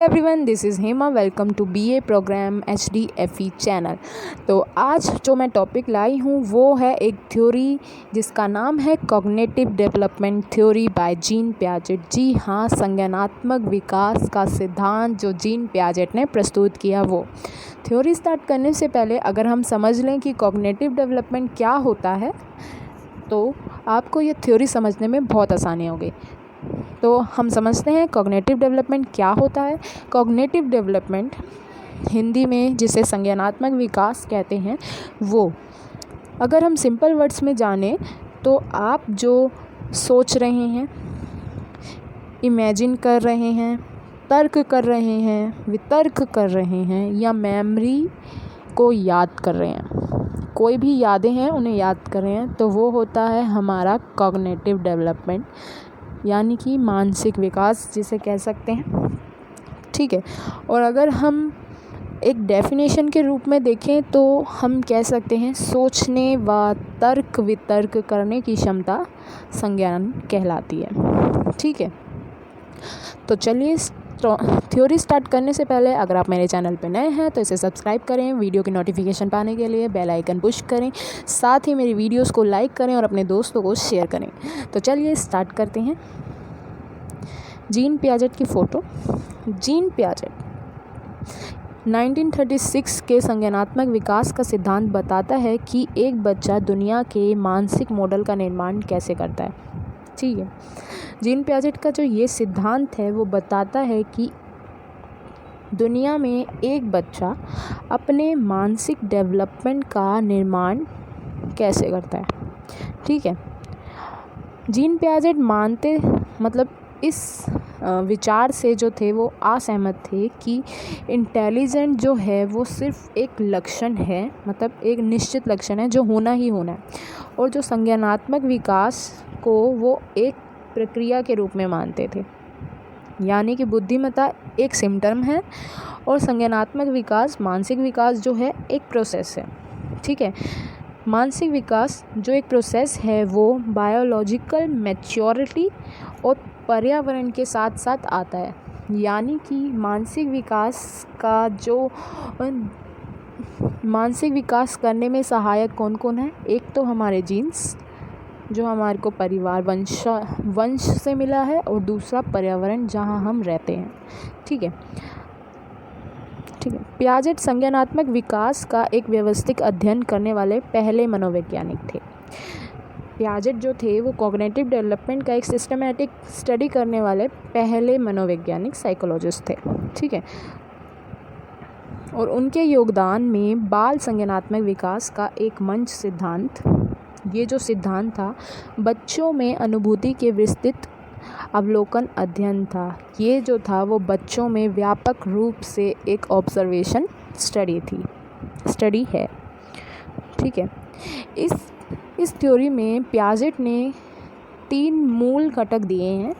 Everyone, this is Hema. Welcome to BA programme HDFE channel. तो आज जो मैं टॉपिक लाई हूँ वो है एक थ्योरी जिसका नाम है cognitive development theory by Jean Piaget. जी हाँ, संज्ञानात्मक विकास का सिद्धांत जो जीन पियाजेट ने प्रस्तुत किया वो। थ्योरी स्टार्ट करने से पहले अगर हम समझ लें कि कॉग्निटिव डेवलपमेंट क्या होता है तो आपको ये थ्योरी समझने में बहुत आसानी होगी। तो हम समझते हैं कॉग्निटिव डेवलपमेंट क्या होता है। कॉग्निटिव डेवलपमेंट हिंदी में जिसे संज्ञानात्मक विकास कहते हैं वो, अगर हम सिंपल वर्ड्स में जानें तो आप जो सोच रहे हैं, इमेजिन कर रहे हैं, तर्क कर रहे हैं, वितर्क कर रहे हैं या मेमोरी को याद कर रहे हैं, कोई भी यादें हैं उन्हें याद कर रहे हैं, तो वो होता है हमारा कॉग्निटिव डेवलपमेंट, यानी कि मानसिक विकास जिसे कह सकते हैं। ठीक है। और अगर हम एक डेफिनेशन के रूप में देखें तो हम कह सकते हैं सोचने व तर्क वितर्क करने की क्षमता संज्ञान कहलाती है। ठीक है। तो चलिए थ्योरी स्टार्ट करने से पहले अगर आप मेरे चैनल पर नए हैं तो इसे सब्सक्राइब करें, वीडियो की नोटिफिकेशन पाने के लिए बेल आइकन पुश करें, साथ ही मेरी वीडियोस को लाइक करें और अपने दोस्तों को शेयर करें। तो चलिए स्टार्ट करते हैं। जीन पियाजेट की फ़ोटो। जीन पियाजेट 1936 के संज्ञानात्मक विकास का सिद्धांत बताता है कि एक बच्चा दुनिया के मानसिक मॉडल का निर्माण कैसे करता है। ठीक है। जीन पियाजेट का जो ये सिद्धांत है वो बताता है कि दुनिया में एक बच्चा अपने मानसिक डेवलपमेंट का निर्माण कैसे करता है। ठीक है। जीन पियाजेट मानते इस विचार से जो थे वो असहमत थे कि इंटेलिजेंट जो है वो सिर्फ एक लक्षण है, एक निश्चित लक्षण है जो होना ही होना है, और जो संज्ञानात्मक विकास को वो एक प्रक्रिया के रूप में मानते थे, यानी कि बुद्धिमत्ता एक सिम्टम है और संज्ञानात्मक विकास, मानसिक विकास जो है एक प्रोसेस है। ठीक है। मानसिक विकास जो एक प्रोसेस है वो बायोलॉजिकल मैच्योरिटी और पर्यावरण के साथ साथ आता है, यानी कि मानसिक विकास करने में सहायक कौन कौन है। एक तो हमारे जीन्स जो हमारे को परिवार वंश से मिला है, और दूसरा पर्यावरण जहाँ हम रहते हैं। ठीक है। पियाजेट संज्ञानात्मक विकास का एक व्यवस्थित अध्ययन करने वाले पहले मनोवैज्ञानिक थे। पियाजेट जो थे वो कॉग्निटिव डेवलपमेंट का एक सिस्टमैटिक स्टडी करने वाले पहले मनोवैज्ञानिक साइकोलॉजिस्ट थे। ठीक है। और उनके योगदान में बाल संज्ञानात्मक विकास का एक मंच सिद्धांत, ये जो सिद्धांत था बच्चों में अनुभूति के विस्तृत अवलोकन अध्ययन था। ये जो था वो बच्चों में व्यापक रूप से एक ऑब्जर्वेशन स्टडी है। ठीक है। इस थ्योरी में पियाजेट ने 3 मूल घटक दिए हैं।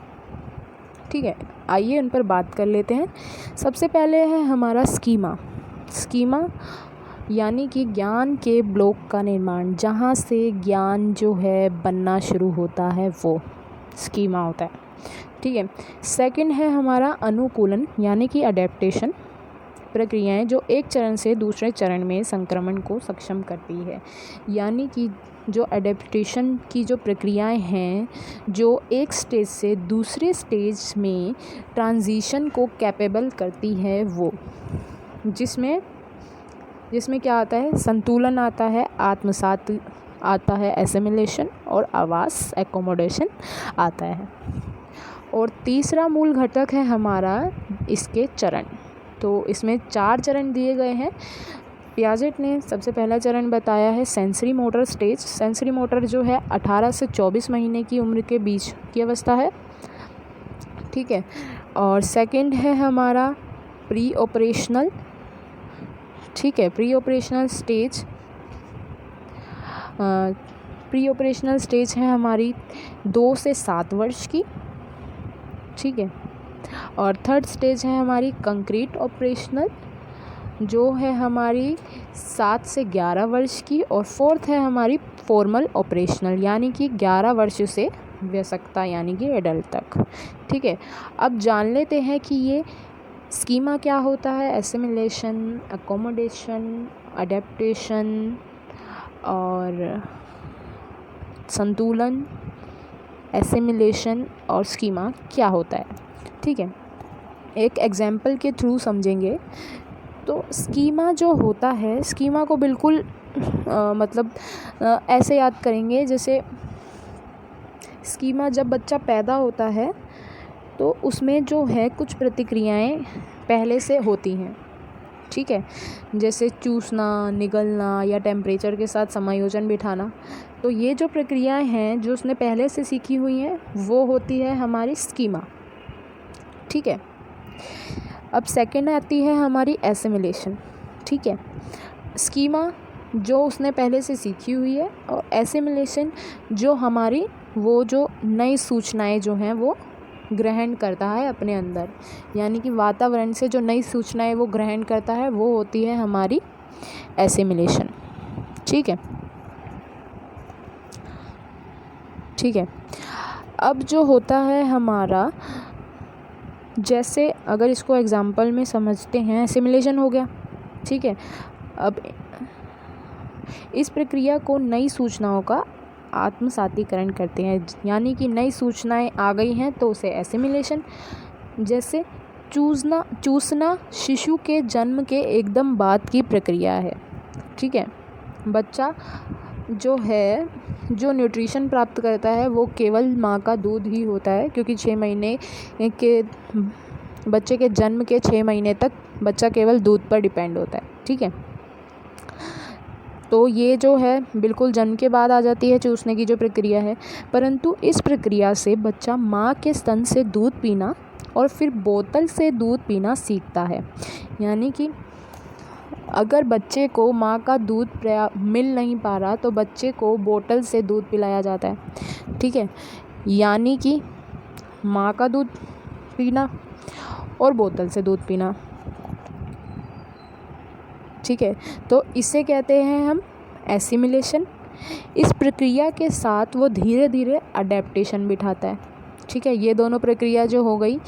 ठीक है। आइए उन पर बात कर लेते हैं। सबसे पहले है हमारा स्कीमा यानी कि ज्ञान के ब्लॉक का निर्माण, जहाँ से ज्ञान जो है बनना शुरू होता है वो स्कीमा होता है। ठीक है। सेकंड है हमारा अनुकूलन यानी कि अडेप्टेशन, प्रक्रियाएं जो एक चरण से दूसरे चरण में संक्रमण को सक्षम करती है, यानी कि जो अडेप्टेशन की जो प्रक्रियाएं हैं जो एक स्टेज से दूसरे स्टेज में ट्रांजिशन को कैपेबल करती है वो, जिसमें क्या आता है, संतुलन आता है, आत्मसात आता है, एसिमिलेशन, और आवास एकोमोडेशन आता है। और तीसरा मूल घटक है हमारा इसके चरण। तो इसमें 4 चरण दिए गए हैं। पियाजेट ने सबसे पहला चरण बताया है sensory motor stage. Sensory motor जो है 18 से 24 महीने की उम्र के बीच की अवस्था है। ठीक है। और सेकंड है हमारा प्री ऑपरेशनल। ठीक है। प्री ऑपरेशनल स्टेज है हमारी 2 से 7 वर्ष की। ठीक है। और थर्ड स्टेज है हमारी कंक्रीट ऑपरेशनल जो है हमारी 7 से 11 वर्ष की। और फोर्थ है हमारी फॉर्मल ऑपरेशनल यानी कि 11 वर्ष से वयस्कता यानी कि एडल्ट तक। ठीक है। अब जान लेते हैं कि ये स्कीमा क्या होता है? एसिमिलेशन, अकोमोडेशन, अडेप्टेशन और संतुलन, एसिमिलेशन और स्कीमा क्या होता है। ठीक है, एक एग्जाम्पल के थ्रू समझेंगे। तो स्कीमा जो होता है, स्कीमा को बिल्कुल ऐसे याद करेंगे जैसे स्कीमा जब बच्चा पैदा होता है तो उसमें जो है कुछ प्रतिक्रियाएं पहले से होती हैं। ठीक है, जैसे चूसना, निगलना या टेम्परेचर के साथ समायोजन बिठाना। तो ये जो प्रक्रियाएं हैं जो उसने पहले से सीखी हुई हैं वो होती है हमारी स्कीमा। ठीक है, अब सेकंड आती है हमारी एसिमिलेशन। ठीक है, स्कीमा जो उसने पहले से सीखी हुई है और एसिमिलेशन जो हमारी वो जो नई सूचनाएं जो हैं वो ग्रहण करता है अपने अंदर, यानी कि वातावरण से जो नई सूचनाएं वो ग्रहण करता है वो होती है हमारी एसिमिलेशन। ठीक है, ठीक है। अब जो होता है हमारा, जैसे अगर इसको एग्जाम्पल में समझते हैं, एसिमिलेशन हो गया। ठीक है, अब इस प्रक्रिया को नई सूचनाओं का आत्मसातीकरण करते हैं, यानी कि नई सूचनाएं आ गई हैं तो उसे एसिमिलेशन। जैसे चूसना शिशु के जन्म के एकदम बाद की प्रक्रिया है। ठीक है, बच्चा जो है जो न्यूट्रिशन प्राप्त करता है वो केवल माँ का दूध ही होता है, क्योंकि 6 महीने के बच्चे के जन्म के 6 महीने तक बच्चा केवल दूध पर डिपेंड होता है। ठीक है, तो ये जो है बिल्कुल जन्म के बाद आ जाती है चूसने की जो प्रक्रिया है। परंतु इस प्रक्रिया से बच्चा माँ के स्तन से दूध पीना और फिर बोतल से दूध पीना सीखता है। यानी कि अगर बच्चे को माँ का दूध मिल नहीं पा रहा तो बच्चे को बोतल से दूध पिलाया जाता है। ठीक है, यानी कि माँ का दूध पीना और बोतल से दूध पीना। ठीक है, तो इसे कहते हैं हम एसिमिलेशन। इस प्रक्रिया के साथ वो धीरे धीरे अडेप्टेशन बिठाता है। ठीक है, ये दोनों प्रक्रिया जो हो गई,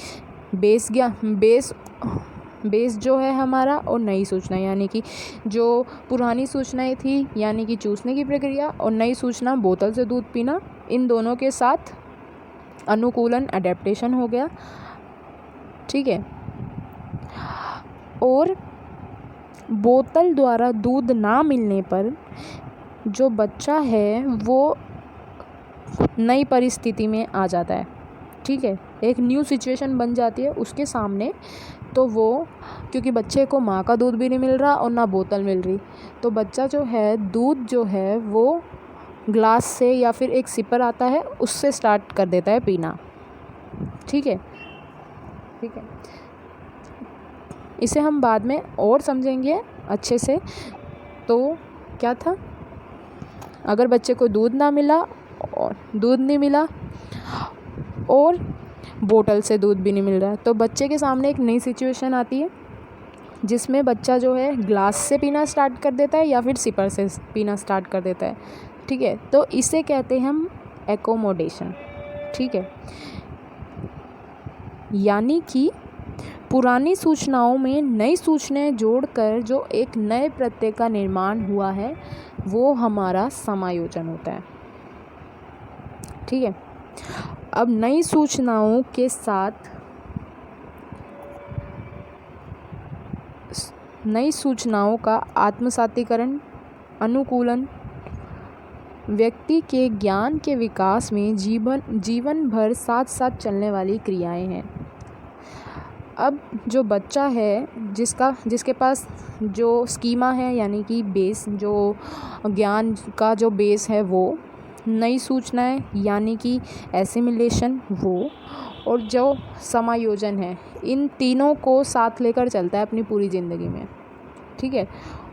बेस जो है हमारा और नई सूचना, यानी कि जो पुरानी सूचनाएं थी यानी कि चूसने की प्रक्रिया और नई सूचना बोतल से दूध पीना, इन दोनों के साथ अनुकूलन अडेप्टेशन हो गया। ठीक है, और बोतल द्वारा दूध ना मिलने पर जो बच्चा है वो नई परिस्थिति में आ जाता है। ठीक है, एक न्यू सिचुएशन बन जाती है उसके सामने। तो वो, क्योंकि बच्चे को माँ का दूध भी नहीं मिल रहा और ना बोतल मिल रही, तो बच्चा जो है दूध जो है वो ग्लास से या फिर एक सिपर आता है उससे स्टार्ट कर देता है पीना। ठीक है, ठीक है, इसे हम बाद में और समझेंगे अच्छे से। तो क्या था, अगर बच्चे को दूध ना मिला और दूध नहीं मिला और बोतल से दूध भी नहीं मिल रहा, तो बच्चे के सामने एक नई सिचुएशन आती है जिसमें बच्चा जो है ग्लास से पीना स्टार्ट कर देता है या फिर सिपर से पीना स्टार्ट कर देता है। ठीक है, तो इसे कहते हैं हम एकोमोडेशन। ठीक है, यानी कि पुरानी सूचनाओं में नई सूचनाएं जोड़कर जो एक नए प्रत्यय का निर्माण हुआ है वो हमारा समायोजन होता है। ठीक है, अब नई सूचनाओं के साथ नई सूचनाओं का आत्मसातीकरण, अनुकूलन व्यक्ति के ज्ञान के विकास में जीवन भर साथ साथ चलने वाली क्रियाएं हैं। अब जो बच्चा है जिसके पास जो स्कीमा है, यानी कि बेस, जो ज्ञान का जो बेस है वो नई सूचनाएं यानी कि एसिमिलेशन वो, और जो समायोजन है, इन तीनों को साथ लेकर चलता है अपनी पूरी ज़िंदगी में। ठीक है,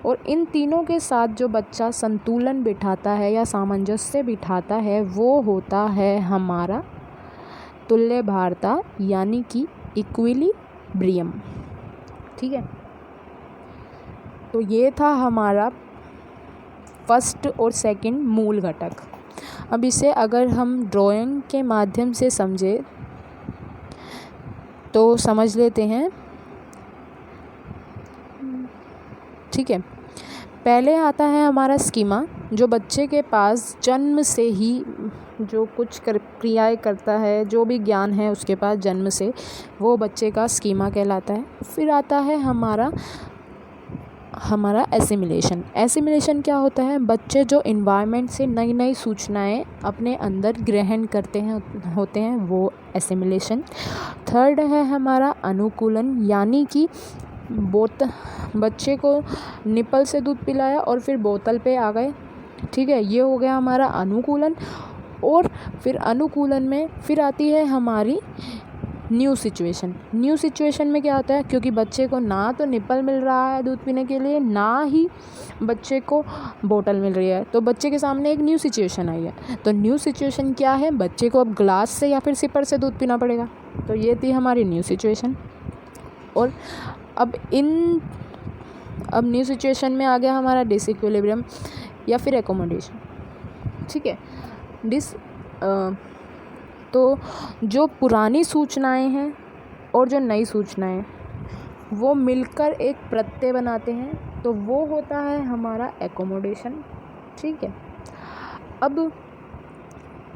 और इन तीनों के साथ जो बच्चा संतुलन बिठाता है या सामंजस्य बिठाता है वो होता है हमारा तुल्यभारता यानी कि इक्विलिब्रियम। ठीक है, तो ये था हमारा फर्स्ट और सेकंड मूल घटक। अब इसे अगर हम ड्राइंग के माध्यम से समझे तो समझ लेते हैं ठीक है। पहले आता है हमारा स्कीमा, जो बच्चे के पास जन्म से ही जो कुछ क्रियाएं करता है, जो भी ज्ञान है उसके पास जन्म से, वो बच्चे का स्कीमा कहलाता है। फिर आता है हमारा एसिमिलेशन। एसिमिलेशन क्या होता है? बच्चे जो इन्वायरमेंट से नई नई सूचनाएं अपने अंदर ग्रहण करते हैं होते हैं, वो एसिमिलेशन। थर्ड है हमारा अनुकूलन, यानी कि बच्चे को निपल से दूध पिलाया और फिर बोतल पे आ गए, ठीक है, ये हो गया हमारा अनुकूलन। और फिर अनुकूलन में फिर आती है हमारी न्यू सिचुएशन। न्यू सिचुएशन में क्या होता है? क्योंकि बच्चे को ना तो निपल मिल रहा है दूध पीने के लिए, ना ही बच्चे को बोतल मिल रही है, तो बच्चे के सामने एक न्यू सिचुएशन आई है। तो न्यू सिचुएशन क्या है? बच्चे को अब ग्लास से या फिर सिपर से दूध पीना पड़ेगा। तो ये थी हमारी न्यू सिचुएशन। और अब न्यू सिचुएशन में आ गया हमारा डिसइक्विलिब्रियम या फिर एकोमोडेशन, ठीक है। तो जो पुरानी सूचनाएं हैं और जो नई सूचनाएं, वो मिलकर एक प्रत्यय बनाते हैं, तो वो होता है हमारा एकोमोडेशन, ठीक है। अब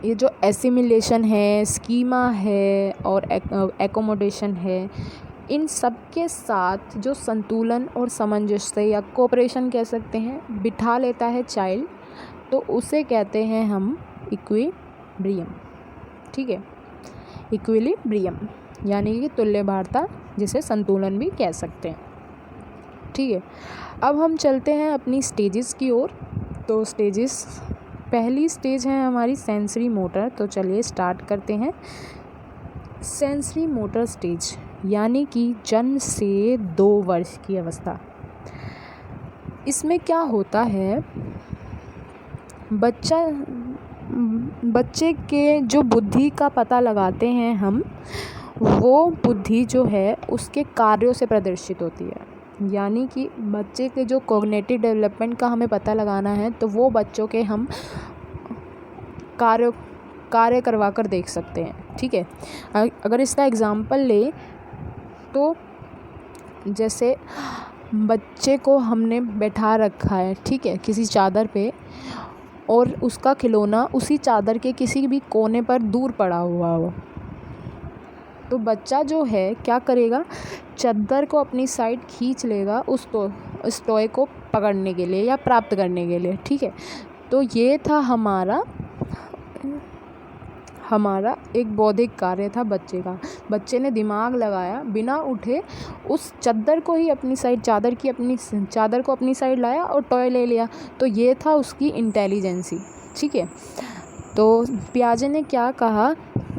ये जो एसिमिलेशन है, स्कीमा है और एकोमोडेशन है, इन सब के साथ जो संतुलन और सामंजस्य या कोऑपरेशन कह सकते हैं बिठा लेता है चाइल्ड, तो उसे कहते हैं हम इक्विलिब्रियम, ठीक है। इक्विलिब्रियम यानी कि तुल्यभारता, जिसे संतुलन भी कह सकते हैं, ठीक है। अब हम चलते हैं अपनी स्टेजेस की ओर। तो स्टेजेस, पहली स्टेज है हमारी सेंसरी मोटर। तो चलिए स्टार्ट करते हैं। सेंसरी मोटर स्टेज यानी कि जन्म से 2 वर्ष की अवस्था। इसमें क्या होता है? बच्चे के जो बुद्धि का पता लगाते हैं हम, वो बुद्धि जो है उसके कार्यों से प्रदर्शित होती है। यानी कि बच्चे के जो कॉग्निटिव डेवलपमेंट का हमें पता लगाना है, तो वो बच्चों के हम कार्य करवा कर देख सकते हैं, ठीक है। अगर इसका एग्जाम्पल ले तो जैसे बच्चे को हमने बैठा रखा है, ठीक है, किसी चादर पे, और उसका खिलौना उसी चादर के किसी भी कोने पर दूर पड़ा हुआ हो, तो बच्चा जो है क्या करेगा? चादर को अपनी साइड खींच लेगा उस टॉय को पकड़ने के लिए या प्राप्त करने के लिए, ठीक है। तो ये था हमारा एक बौद्धिक कार्य था बच्चे का। बच्चे ने दिमाग लगाया, बिना उठे उस चादर को अपनी साइड लाया और टॉय ले लिया। तो ये था उसकी इंटेलिजेंसी, ठीक है। तो पियाजे ने क्या कहा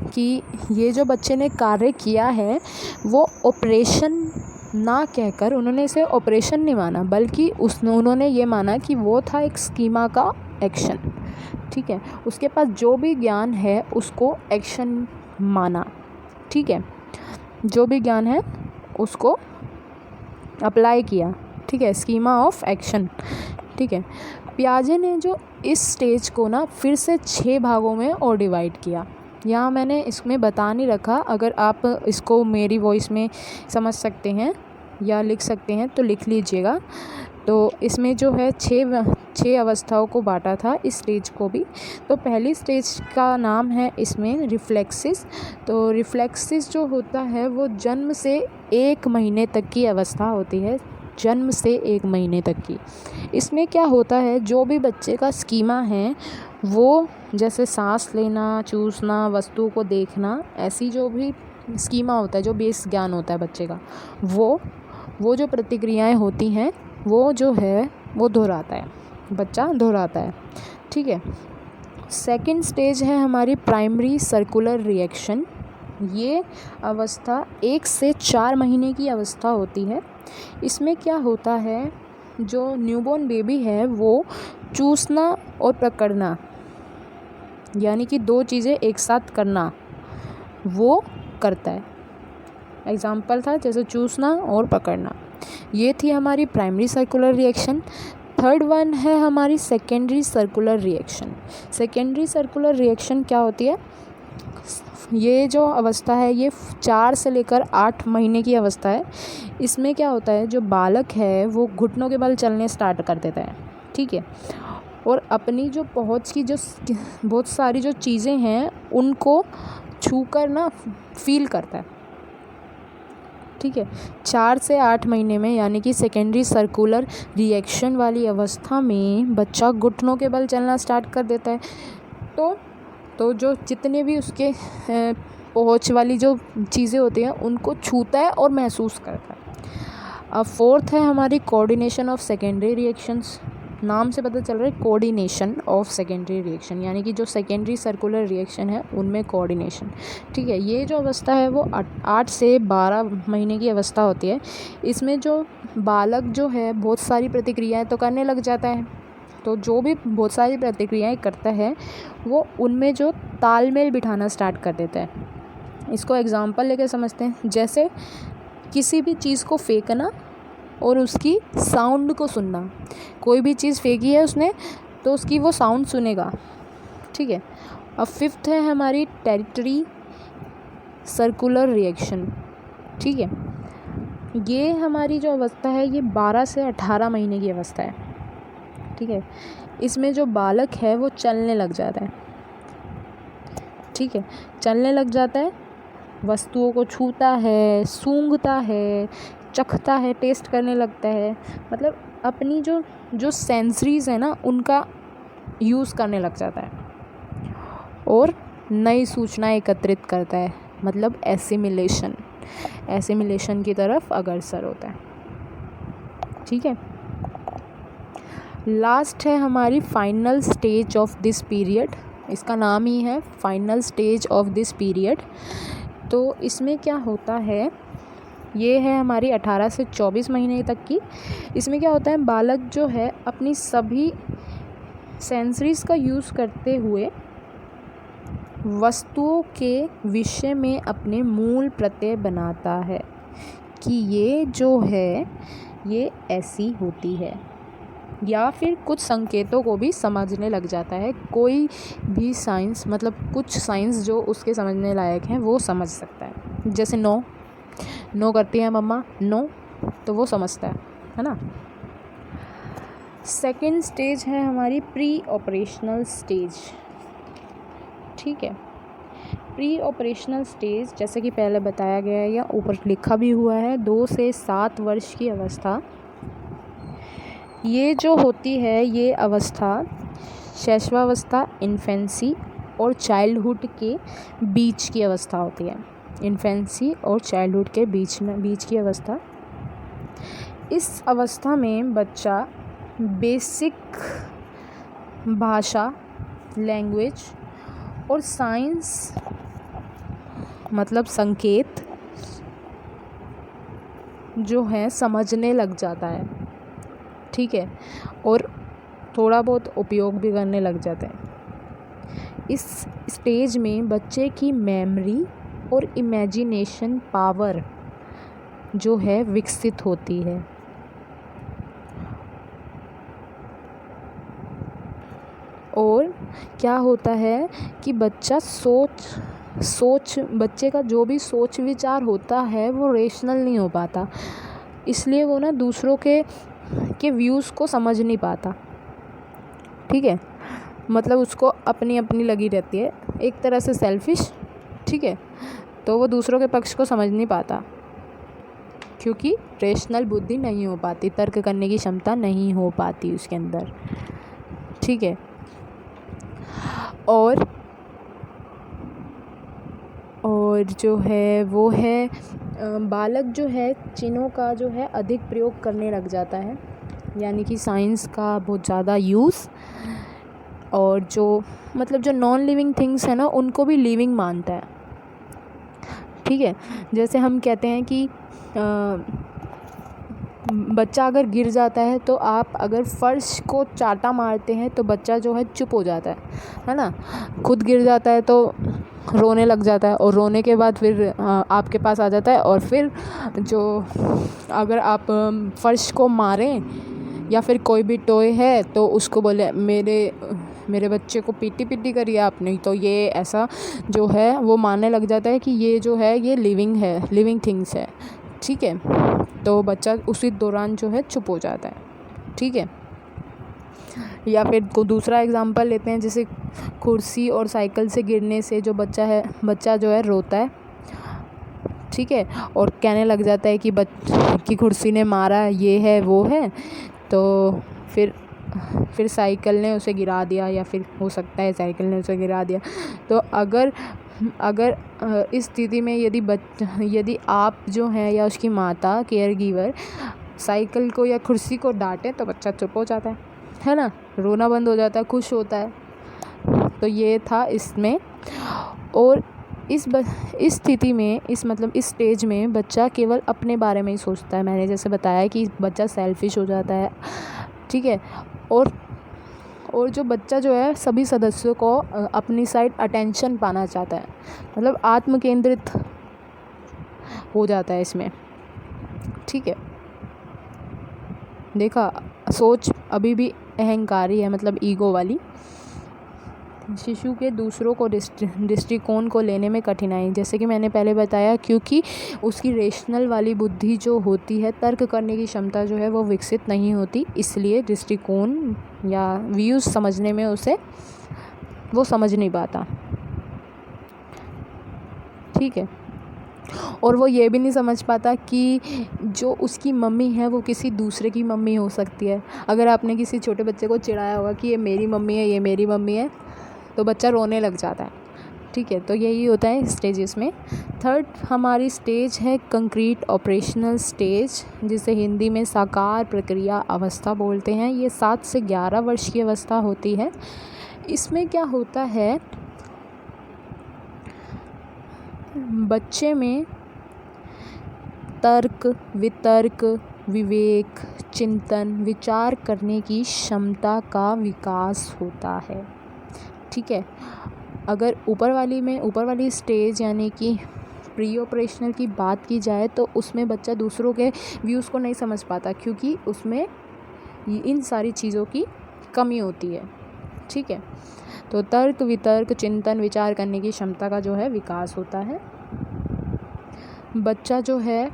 कि ये जो बच्चे ने कार्य किया है वो ऑपरेशन ना कहकर, उन्होंने इसे ऑपरेशन नहीं माना, बल्कि उन्होंने ये माना कि वो था एक स्कीमा का एक्शन, ठीक है। उसके पास जो भी ज्ञान है उसको एक्शन माना, ठीक है। जो भी ज्ञान है उसको अप्लाई किया, ठीक है, स्कीमा ऑफ एक्शन, ठीक है। पियाजे ने जो इस स्टेज को ना फिर से 6 भागों में और डिवाइड किया। यहाँ मैंने इसमें बता नहीं रखा, अगर आप इसको मेरी वॉइस में समझ सकते हैं या लिख सकते हैं तो लिख लीजिएगा। तो इसमें जो है 6 अवस्थाओं को बांटा था इस स्टेज को भी। तो पहली स्टेज का नाम है इसमें रिफ्लेक्सिस। तो रिफ्लेक्सिस जो होता है वो जन्म से 1 महीने तक की अवस्था होती है, जन्म से 1 महीने तक की। इसमें क्या होता है? जो भी बच्चे का स्कीमा है वो जैसे सांस लेना, चूसना, वस्तु को देखना, ऐसी जो भी स्कीमा होता है, जो बेस ज्ञान होता है बच्चे का, वो जो प्रतिक्रियाएं होती हैं वो जो है वो दोहराता है, बच्चा दोहराता है, ठीक है। सेकंड स्टेज है हमारी प्राइमरी सर्कुलर रिएक्शन। ये अवस्था 1 से 4 महीने की अवस्था होती है। इसमें क्या होता है? जो न्यूबॉर्न बेबी है वो चूसना और पकड़ना, यानी कि 2 चीज़ें एक साथ करना, वो करता है। एग्जाम्पल था जैसे चूसना और पकड़ना। ये थी हमारी primary circular reaction. Third one है हमारी secondary circular reaction. Secondary circular reaction क्या होती है? ये जो अवस्था है ये 4 से लेकर 8 महीने की अवस्था है। इसमें क्या होता है, जो बालक है वो घुटनों के बल चलने स्टार्ट कर देता है, ठीक है, और अपनी जो पहुंच की जो बहुत सारी जो चीज़ें हैं उनको छूकर ना फील करता है, ठीक है। 4 से 8 महीने में, यानी कि सेकेंडरी सर्कुलर रिएक्शन वाली अवस्था में बच्चा घुटनों के बल चलना स्टार्ट कर देता है। तो जो जितने भी उसके पहुंच वाली जो चीज़ें होती हैं उनको छूता है और महसूस करता है। अब फोर्थ है हमारी कोऑर्डिनेशन ऑफ सेकेंडरी रिएक्शंस। नाम से पता चल रहा है कोऑर्डिनेशन ऑफ सेकेंडरी रिएक्शन, यानी कि जो सेकेंडरी सर्कुलर रिएक्शन है उनमें कोऑर्डिनेशन, ठीक है। ये जो अवस्था है वो 8 से 12 महीने की अवस्था होती है। इसमें जो बालक जो है बहुत सारी प्रतिक्रियाएं तो करने लग जाता है, तो जो भी बहुत सारी प्रतिक्रियाएं करता है वो उनमें जो तालमेल बिठाना स्टार्ट कर देता है। इसको एग्जांपल लेके समझते हैं, जैसे किसी भी चीज़ को फेंकना और उसकी साउंड को सुनना। कोई भी चीज़ फेंकी है उसने तो उसकी वो साउंड सुनेगा, ठीक है। अब फिफ्थ है हमारी टेरिटरी सर्कुलर रिएक्शन, ठीक है। ये हमारी जो अवस्था है ये 12 से 18 महीने की अवस्था है, ठीक है। इसमें जो बालक है वो चलने लग जाता है, ठीक है, चलने लग जाता है, वस्तुओं को छूता है, सूंघता है, चखता है, टेस्ट करने लगता है, मतलब अपनी जो सेंसरीज है ना उनका यूज़ करने लग जाता है और नई सूचना एकत्रित करता है, मतलब एसिमिलेशन की तरफ अग्रसर होता है, ठीक है। लास्ट है हमारी final stage of this period. इसका नाम ही है final stage of this period. तो इसमें क्या होता है, ये है हमारी 18 से 24 महीने तक की। इसमें क्या होता है, बालक जो है अपनी सभी सेंसरीज का यूज़ करते हुए वस्तुओं के विषय में अपने मूल प्रत्यय बनाता है कि ये जो है ये ऐसी होती है, या फिर कुछ संकेतों को भी समझने लग जाता है। कोई भी साइंस, मतलब कुछ साइंस जो उसके समझने लायक हैं वो समझ सकता है। जैसे नो करती है मम्मा, नो, तो वो समझता है ना। सेकेंड स्टेज है हमारी प्री ऑपरेशनल स्टेज, ठीक है। प्री ऑपरेशनल स्टेज जैसे कि पहले बताया गया है या ऊपर लिखा भी हुआ है, 2 से 7 वर्ष की अवस्था। ये जो होती है ये अवस्था शैशवावस्था, इन्फेंसी और चाइल्डहुड के बीच की अवस्था होती है। इन्फेंसी और चाइल्डहुड के बीच की अवस्था। इस अवस्था में बच्चा बेसिक भाषा, लैंग्वेज और साइंस, मतलब संकेत जो है समझने लग जाता है, ठीक है, और थोड़ा बहुत उपयोग भी करने लग जाते हैं। इस स्टेज में बच्चे की मेमोरी और इमेजिनेशन पावर जो है विकसित होती है। और क्या होता है कि बच्चे का जो भी सोच विचार होता है वो रेशनल नहीं हो पाता, इसलिए वो ना दूसरों के व्यूज़ को समझ नहीं पाता, ठीक है। मतलब उसको अपनी अपनी लगी रहती है, एक तरह से सेल्फिश, ठीक है। तो वो दूसरों के पक्ष को समझ नहीं पाता क्योंकि रेशनल बुद्धि नहीं हो पाती, तर्क करने की क्षमता नहीं हो पाती उसके अंदर, ठीक है। और जो है वो है बालक जो है चिन्हों का जो है अधिक प्रयोग करने लग जाता है, यानी कि साइंस का बहुत ज़्यादा यूज़, और जो मतलब जो नॉन लिविंग थिंग्स है ना उनको भी लिविंग मानता है, ठीक है। जैसे हम कहते हैं कि बच्चा अगर गिर जाता है तो आप अगर फर्श को चाटा मारते हैं तो बच्चा जो है चुप हो जाता है ना। खुद गिर जाता है तो रोने लग जाता है, और रोने के बाद फिर आपके पास आ जाता है, और फिर जो अगर आप फर्श को मारें या फिर कोई भी टॉय है तो उसको बोले मेरे बच्चे को पीटी करी आपने, तो ये ऐसा जो है वो मानने लग जाता है कि ये जो है ये लिविंग थिंग्स है। ठीक है, तो बच्चा उसी दौरान जो है चुप हो जाता है। ठीक है, या फिर दूसरा एग्जांपल लेते हैं, जैसे कुर्सी और साइकिल से गिरने से जो बच्चा जो है रोता है। ठीक है, और कहने लग जाता है कि कुर्सी ने मारा, ये है वो है, तो फिर साइकिल ने उसे गिरा दिया, या फिर हो सकता है साइकिल ने उसे गिरा दिया। तो अगर इस स्थिति में यदि आप जो हैं या उसकी माता केयर गिवर साइकिल को या कुर्सी को डांटे तो बच्चा चुप हो जाता है ना, रोना बंद हो जाता है, खुश होता है। तो ये था इसमें। और इस स्थिति में इस स्टेज में बच्चा केवल अपने बारे में ही सोचता है। मैंने जैसे बताया कि बच्चा सेल्फिश हो जाता है। ठीक है, और जो बच्चा जो है सभी सदस्यों को अपनी साइड अटेंशन पाना चाहता है, मतलब आत्म केंद्रित हो जाता है इसमें। ठीक है, देखा, सोच अभी भी अहंकारी है, मतलब ईगो वाली। शिशु के दूसरों को दृष्टिकोण को लेने में कठिनाई, जैसे कि मैंने पहले बताया, क्योंकि उसकी रेशनल वाली बुद्धि जो होती है, तर्क करने की क्षमता जो है वो विकसित नहीं होती, इसलिए दृष्टिकोण या व्यूज़ समझने में उसे वो समझ नहीं पाता। ठीक है, और वो ये भी नहीं समझ पाता कि जो उसकी मम्मी है वो किसी दूसरे की मम्मी हो सकती है। अगर आपने किसी छोटे बच्चे को चिढ़ाया होगा कि ये मेरी मम्मी है, ये मेरी मम्मी है, तो बच्चा रोने लग जाता है। ठीक है, तो यही होता है स्टेजेस में। थर्ड हमारी स्टेज है कंक्रीट ऑपरेशनल स्टेज, जिसे हिंदी में साकार प्रक्रिया अवस्था बोलते हैं। ये 7 से 11 वर्ष की अवस्था होती है। इसमें क्या होता है, बच्चे में तर्क, वितर्क, विवेक, चिंतन, विचार करने की क्षमता का विकास होता है। ठीक है, अगर ऊपर वाली स्टेज यानी कि प्री ऑपरेशनल की बात की जाए तो उसमें बच्चा दूसरों के व्यूज़ को नहीं समझ पाता, क्योंकि उसमें इन सारी चीज़ों की कमी होती है। ठीक है, तो तर्क, वितर्क, चिंतन, विचार करने की क्षमता का जो है विकास होता है। बच्चा जो है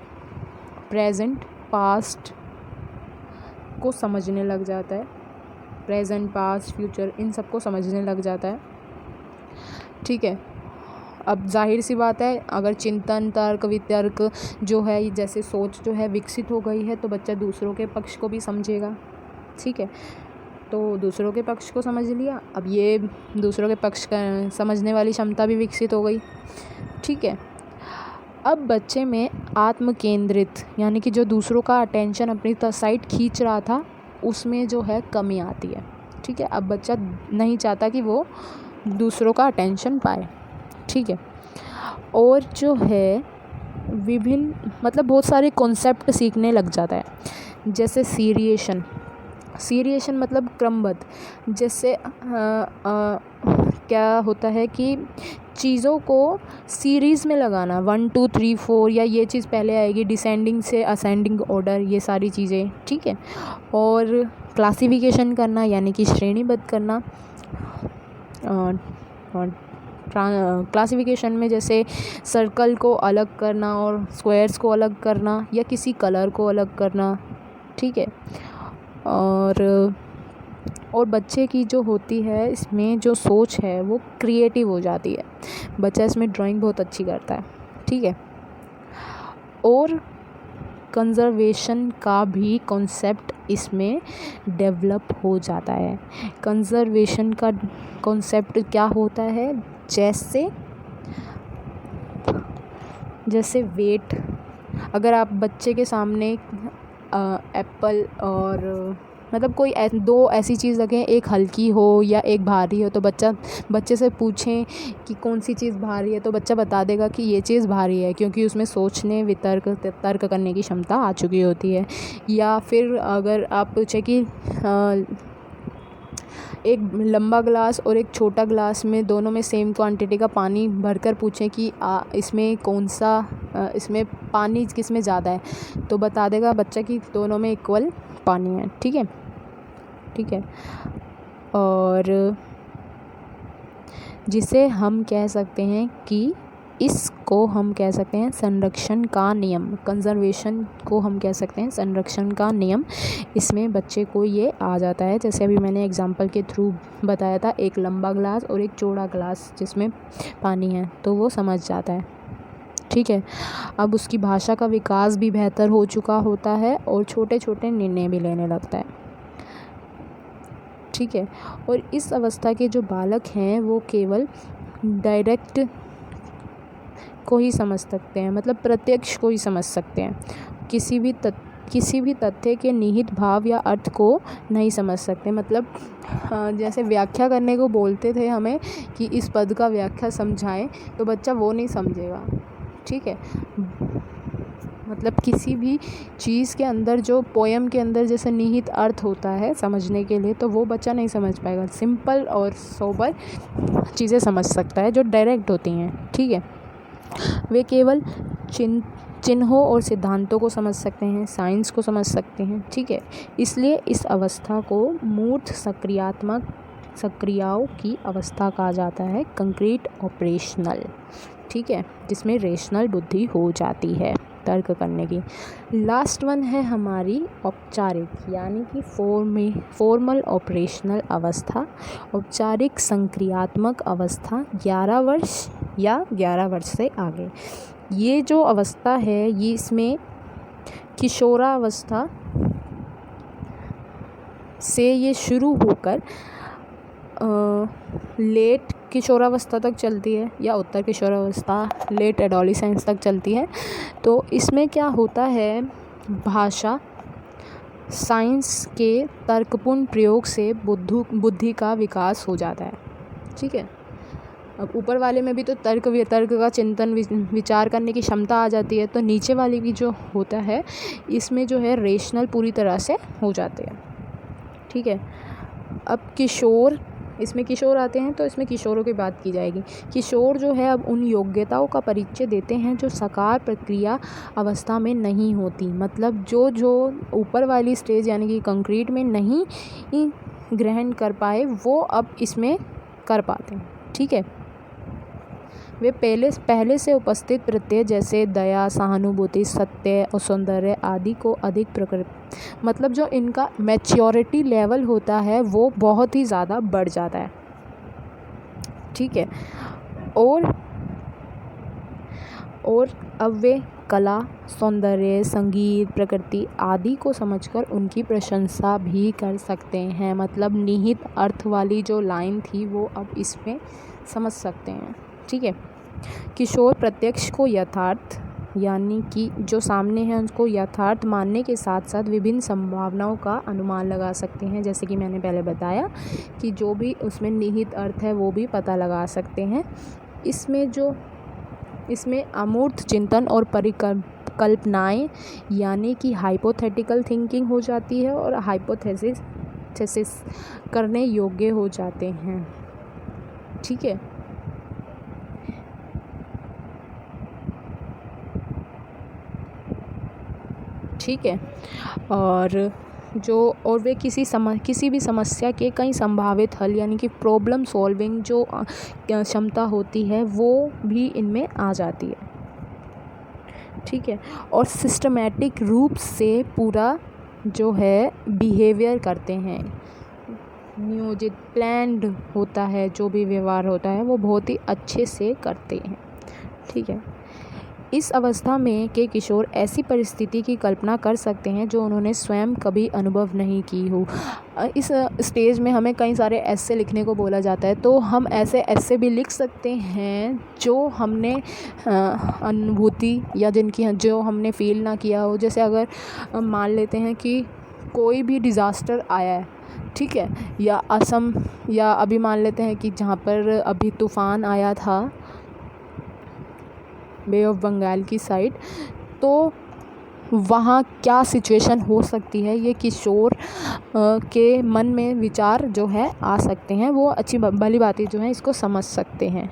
प्रेजेंट, पास्ट को समझने लग जाता है। प्रेजेंट, पास्ट, फ्यूचर, इन सबको समझने लग जाता है। ठीक है, अब जाहिर सी बात है, अगर चिंतन, तर्क, वितर्क जो है, जैसे सोच जो है विकसित हो गई है, तो बच्चा दूसरों के पक्ष को भी समझेगा। ठीक है, तो दूसरों के पक्ष को समझ लिया, अब ये दूसरों के पक्ष का समझने वाली क्षमता भी विकसित हो गई। ठीक है, अब बच्चे में आत्म केंद्रित यानी कि जो दूसरों का अटेंशन अपनी साइड खींच रहा था, उसमें जो है कमी आती है। ठीक है, अब बच्चा नहीं चाहता कि वो दूसरों का अटेंशन पाए। ठीक है, और जो है विभिन्न बहुत सारे कॉन्सेप्ट सीखने लग जाता है, जैसे सीरिएशन मतलब क्रमबद्ध। जैसे क्या होता है कि चीज़ों को सीरीज़ में लगाना, 1 2 3 4, या ये चीज़ पहले आएगी, डिसेंडिंग से असेंडिंग ऑर्डर, ये सारी चीज़ें। ठीक है, और क्लासिफिकेशन करना यानी कि श्रेणीबद्ध करना। क्लासिफिकेशन में जैसे सर्कल को अलग करना और स्क्वायर्स को अलग करना, या किसी कलर को अलग करना। ठीक है, और बच्चे की जो होती है इसमें जो सोच है वो क्रिएटिव हो जाती है। बच्चा इसमें ड्राइंग बहुत अच्छी करता है। ठीक है, और कंजर्वेशन का भी कॉन्सेप्ट इसमें डेवलप हो जाता है। कंजर्वेशन का कॉन्सेप्ट क्या होता है, जैसे वेट, अगर आप बच्चे के सामने एप्पल और कोई दो ऐसी चीज़ रखें, एक हल्की हो या एक भारी हो, तो बच्चे से पूछें कि कौन सी चीज़ भारी है, तो बच्चा बता देगा कि ये चीज़ भारी है, क्योंकि उसमें सोचने, तर्क करने की क्षमता आ चुकी होती है। या फिर अगर आप पूछें कि एक लंबा ग्लास और एक छोटा ग्लास में दोनों में सेम क्वांटिटी का पानी भरकर पूछें कि इसमें पानी किस में ज़्यादा है, तो बता देगा बच्चा कि दोनों में इक्वल पानी है। ठीक है, ठीक है। और जिसे हम कह सकते हैं कि इसको हम कह सकते हैं संरक्षण का नियम, कंजर्वेशन को हम कह सकते हैं संरक्षण का नियम। इसमें बच्चे को ये आ जाता है, जैसे अभी मैंने एग्जांपल के थ्रू बताया था, एक लंबा ग्लास और एक चौड़ा ग्लास जिसमें पानी है, तो वो समझ जाता है। ठीक है। अब उसकी भाषा का विकास भी बेहतर हो चुका होता है और छोटे छोटे निर्णय भी लेने लगता है। ठीक है। और इस अवस्था के जो बालक हैं वो केवल डायरेक्ट को ही समझ सकते हैं, मतलब प्रत्यक्ष को ही समझ सकते हैं। किसी भी तथ्य के निहित भाव या अर्थ को नहीं समझ सकते। मतलब जैसे व्याख्या करने को बोलते थे हमें कि इस पद का व्याख्या समझाएं, तो बच्चा वो नहीं समझेगा। ठीक है। मतलब किसी भी चीज़ के अंदर, जो पोएम के अंदर जैसे निहित अर्थ होता है समझने के लिए, तो वो बच्चा नहीं समझ पाएगा। सिंपल और सोबर चीज़ें समझ सकता है जो डायरेक्ट होती हैं। ठीक है। वे केवल चिन्हों और सिद्धांतों को समझ सकते हैं, साइंस को समझ सकते हैं। ठीक है। इसलिए इस अवस्था को मूर्त सक्रियाओं की अवस्था कहा जाता है, कंक्रीट ऑपरेशनल। ठीक है। जिसमें रेशनल बुद्धि हो जाती है तर्क करने की। लास्ट वन है हमारी औपचारिक, यानी कि फॉर्मल ऑपरेशनल अवस्था, औपचारिक संक्रियात्मक अवस्था 11 वर्ष या 11 वर्ष से आगे। ये जो अवस्था है, ये इसमें किशोरावस्था से ये शुरू होकर लेट किशोरावस्था तक चलती है, या उत्तर किशोरावस्था, लेट एडोलेसेंस तक चलती है। तो इसमें क्या होता है, भाषा साइंस के तर्कपूर्ण प्रयोग से बुद्धि का विकास हो जाता है। ठीक है। अब ऊपर वाले में भी तो तर्क वितर्क का चिंतन विचार करने की क्षमता आ जाती है, तो नीचे वाली भी जो होता है इसमें जो है रेशनल पूरी तरह से हो जाते हैं। ठीक है। अब इसमें किशोर आते हैं, तो इसमें किशोरों की बात की जाएगी। किशोर जो है अब उन योग्यताओं का परिचय देते हैं जो साकार प्रक्रिया अवस्था में नहीं होती। मतलब जो ऊपर वाली स्टेज यानी कि कंक्रीट में नहीं ग्रहण कर पाए, वो अब इसमें कर पाते हैं। ठीक है। वे पहले से उपस्थित प्रत्यय जैसे दया, सहानुभूति, सत्य और सौंदर्य आदि को अधिक मतलब जो इनका मैच्योरिटी लेवल होता है वो बहुत ही ज़्यादा बढ़ जाता है। ठीक है। और अब वे कला, सौंदर्य, संगीत, प्रकृति आदि को समझकर उनकी प्रशंसा भी कर सकते हैं। मतलब निहित अर्थ वाली जो लाइन थी वो अब इसमें समझ सकते हैं। ठीक है। किशोर प्रत्यक्ष को यथार्थ, यानी कि जो सामने है उनको यथार्थ मानने के साथ साथ विभिन्न संभावनाओं का अनुमान लगा सकते हैं। जैसे कि मैंने पहले बताया कि जो भी उसमें निहित अर्थ है वो भी पता लगा सकते हैं। इसमें अमूर्त चिंतन और परिकल्पनाएं, यानी कि हाइपोथेटिकल थिंकिंग हो जाती है और हाइपोथेसिस करने योग्य हो जाते हैं। ठीक है। ठीक है। और वे किसी भी समस्या के कई संभावित हल, यानी कि प्रॉब्लम सॉल्विंग जो क्षमता होती है वो भी इनमें आ जाती है। ठीक है। और सिस्टमैटिक रूप से पूरा जो है बिहेवियर करते हैं, नियोजित प्लान्ड होता है, जो भी व्यवहार होता है वो बहुत ही अच्छे से करते हैं। ठीक है। इस अवस्था में के किशोर ऐसी परिस्थिति की कल्पना कर सकते हैं जो उन्होंने स्वयं कभी अनुभव नहीं की हो। इस स्टेज में हमें कई सारे ऐसे लिखने को बोला जाता है, तो हम ऐसे ऐसे भी लिख सकते हैं जो हमने अनुभूति या जो हमने फील ना किया हो। जैसे अगर मान लेते हैं कि कोई भी डिज़ास्टर आया है, ठीक है, या असम, या अभी मान लेते हैं कि जहाँ पर अभी तूफ़ान आया था बे ऑफ बंगाल की साइड, तो वहाँ क्या सिचुएशन हो सकती है, ये किशोर के मन में विचार जो है आ सकते हैं। वो अच्छी भली बातें जो हैं इसको समझ सकते हैं।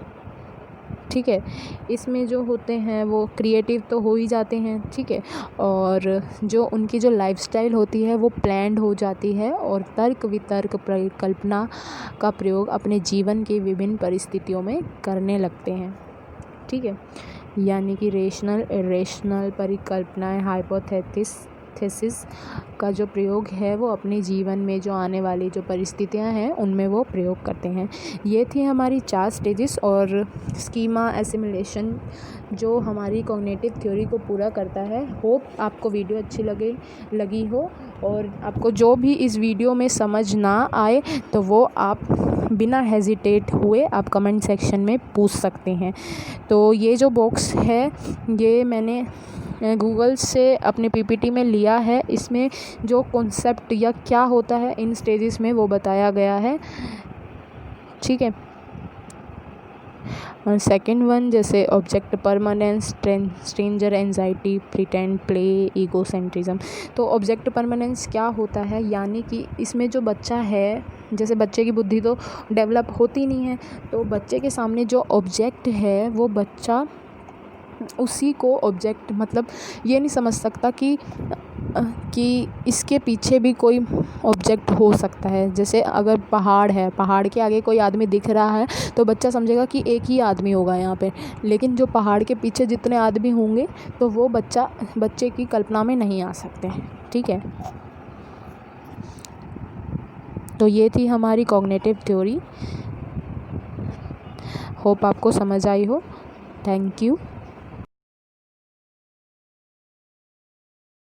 ठीक है। इसमें जो होते हैं वो क्रिएटिव तो हो ही जाते हैं, ठीक है, और जो उनकी जो लाइफस्टाइल होती है वो प्लान्ड हो जाती है और तर्क वितर्क परिकल्पना का प्रयोग अपने जीवन की विभिन्न परिस्थितियों में करने लगते हैं, ठीक है। यानी कि रेशनल इरेशनल परिकल्पनाएं हाइपोथेसिस का जो प्रयोग है वो अपने जीवन में जो आने वाली जो परिस्थितियां हैं उनमें वो प्रयोग करते हैं। ये थी हमारी 4 स्टेजेस और स्कीमा एसिमिलेशन जो हमारी कॉग्निटिव थ्योरी को पूरा करता है। होप आपको वीडियो अच्छी लगी हो और आपको जो भी इस वीडियो में समझ ना आए तो वो आप बिना हेजिटेट हुए आप कमेंट सेक्शन में पूछ सकते हैं। तो ये जो बॉक्स है ये मैंने गूगल से अपने पीपीटी में लिया है। इसमें जो कॉन्सेप्ट या क्या होता है इन स्टेजेस में वो बताया गया है, ठीक है। और सेकंड वन जैसे object permanence, stranger anxiety, pretend play, egocentrism. तो ऑब्जेक्ट परमानेंस क्या होता है, यानी कि इसमें जो बच्चा है, जैसे बच्चे की बुद्धि तो डेवलप होती नहीं है, तो बच्चे के सामने जो ऑब्जेक्ट है वो बच्चा उसी को ऑब्जेक्ट मतलब ये नहीं समझ सकता कि इसके पीछे भी कोई ऑब्जेक्ट हो सकता है। जैसे अगर पहाड़ है, पहाड़ के आगे कोई आदमी दिख रहा है तो बच्चा समझेगा कि एक ही आदमी होगा यहाँ पे, लेकिन जो पहाड़ के पीछे जितने आदमी होंगे तो वो बच्चे की कल्पना में नहीं आ सकते, ठीक है। तो ये थी हमारी कॉग्निटिव थ्योरी। होप आपको समझ आई हो। Thank you.